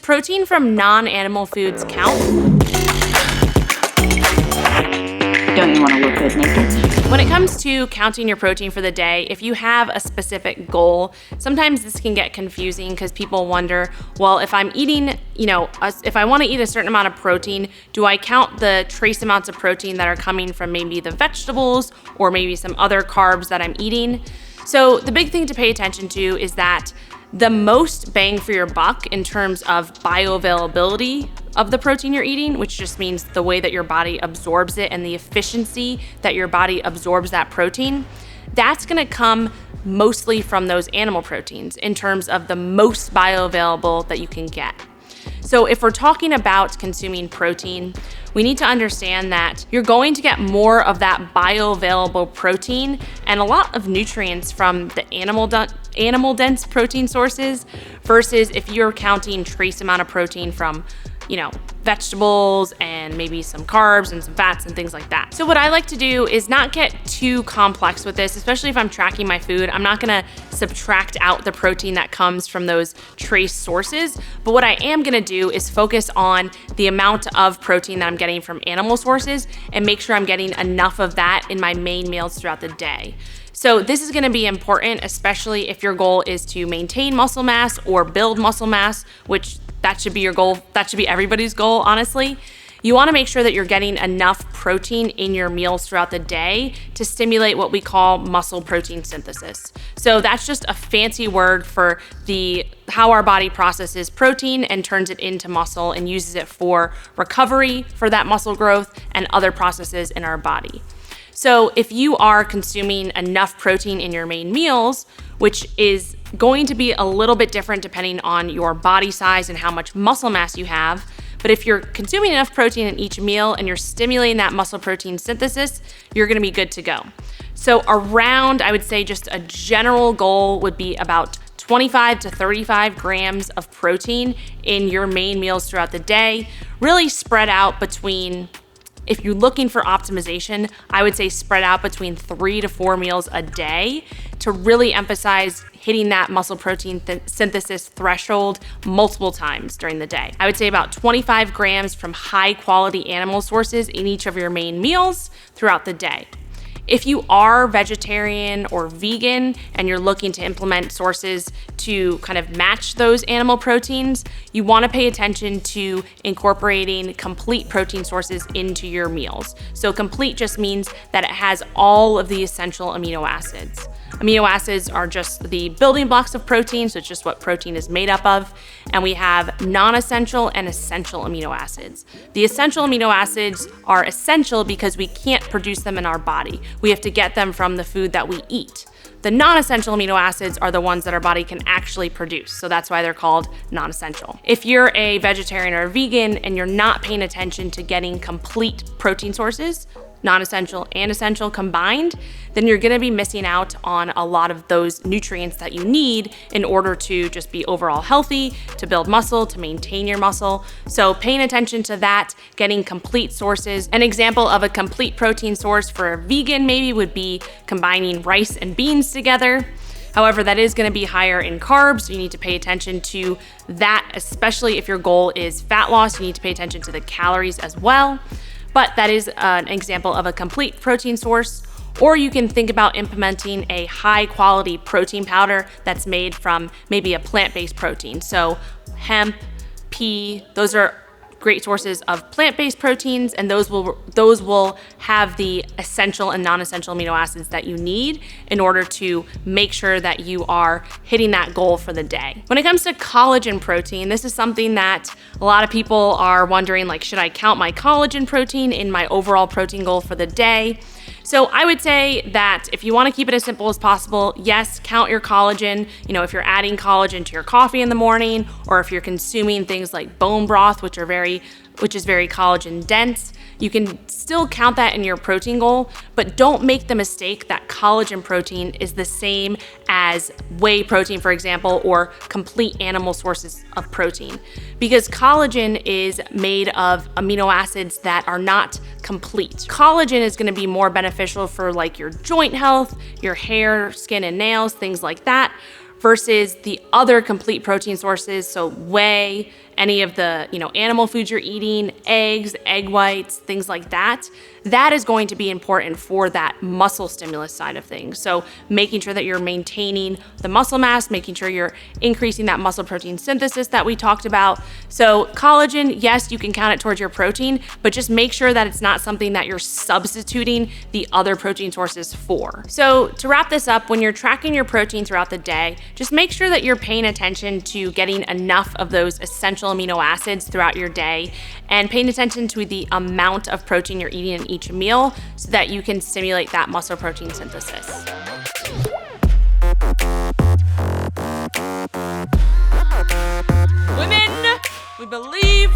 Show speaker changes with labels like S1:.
S1: protein from non-animal foods count?
S2: Don't you want to look good naked?
S1: When it comes to counting your protein for the day, if you have a specific goal, sometimes this can get confusing because people wonder, well, if I'm eating, if I want to eat a certain amount of protein, do I count the trace amounts of protein that are coming from maybe the vegetables or maybe some other carbs that I'm eating? So the big thing to pay attention to is that the most bang for your buck in terms of bioavailability of the protein you're eating, which just means the way that your body absorbs it and the efficiency that your body absorbs that protein, that's gonna come mostly from those animal proteins in terms of the most bioavailable that you can get. So if we're talking about consuming protein, we need to understand that you're going to get more of that bioavailable protein and a lot of nutrients from the animal-dense protein sources versus if you're counting trace amount of protein from vegetables and maybe some carbs and some fats and things like that. So what I like to do is not get too complex with this, especially if I'm tracking my food. I'm not gonna subtract out the protein that comes from those trace sources, but what I am gonna do is focus on the amount of protein that I'm getting from animal sources and make sure I'm getting enough of that in my main meals throughout the day. So this is gonna be important, especially if your goal is to maintain muscle mass or build muscle mass, which that should be your goal. That should be everybody's goal, honestly. You wanna make sure that you're getting enough protein in your meals throughout the day to stimulate what we call muscle protein synthesis. So that's just a fancy word for how our body processes protein and turns it into muscle and uses it for recovery, for that muscle growth, and other processes in our body. So if you are consuming enough protein in your main meals, which is going to be a little bit different depending on your body size and how much muscle mass you have, but if you're consuming enough protein in each meal and you're stimulating that muscle protein synthesis, you're gonna be good to go. So around, I would say just a general goal would be about 25 to 35 grams of protein in your main meals throughout the day, really spread out between, if you're looking for optimization, I would say spread out between 3 to 4 meals a day to really emphasize hitting that muscle protein synthesis threshold multiple times during the day. I would say about 25 grams from high quality animal sources in each of your main meals throughout the day. If you are vegetarian or vegan and you're looking to implement sources to kind of match those animal proteins, you want to pay attention to incorporating complete protein sources into your meals. So complete just means that it has all of the essential amino acids. Amino acids are just the building blocks of protein, so it's just what protein is made up of. And we have non-essential and essential amino acids. The essential amino acids are essential because we can't produce them in our body. We have to get them from the food that we eat. The non-essential amino acids are the ones that our body can actually produce, so that's why they're called non-essential. If you're a vegetarian or a vegan and you're not paying attention to getting complete protein sources, non-essential and essential combined, then you're gonna be missing out on a lot of those nutrients that you need in order to just be overall healthy, to build muscle, to maintain your muscle. So paying attention to that, getting complete sources. An example of a complete protein source for a vegan maybe would be combining rice and beans together. However, that is gonna be higher in carbs, so you need to pay attention to that, especially if your goal is fat loss. You need to pay attention to the calories as well. But that is an example of a complete protein source. Or you can think about implementing a high quality protein powder that's made from maybe a plant-based protein. So hemp, pea, those are great sources of plant-based proteins, and those will have the essential and non-essential amino acids that you need in order to make sure that you are hitting that goal for the day. When it comes to collagen protein, this is something that a lot of people are wondering, like, should I count my collagen protein in my overall protein goal for the day? So I would say that if you want to keep it as simple as possible, yes, count your collagen. If you're adding collagen to your coffee in the morning, or if you're consuming things like bone broth, which is very collagen dense, you can still count that in your protein goal, but don't make the mistake that collagen protein is the same as whey protein, for example, or complete animal sources of protein. Because collagen is made of amino acids that are not complete. Collagen is gonna be more beneficial for like your joint health, your hair, skin and nails, things like that, versus the other complete protein sources, so whey any of the, animal foods you're eating, eggs, egg whites, things like that, that is going to be important for that muscle stimulus side of things. So making sure that you're maintaining the muscle mass, making sure you're increasing that muscle protein synthesis that we talked about. So collagen, yes, you can count it towards your protein, but just make sure that it's not something that you're substituting the other protein sources for. So to wrap this up, when you're tracking your protein throughout the day, just make sure that you're paying attention to getting enough of those essential amino acids throughout your day and paying attention to the amount of protein you're eating in each meal so that you can stimulate that muscle protein synthesis. Women, we believe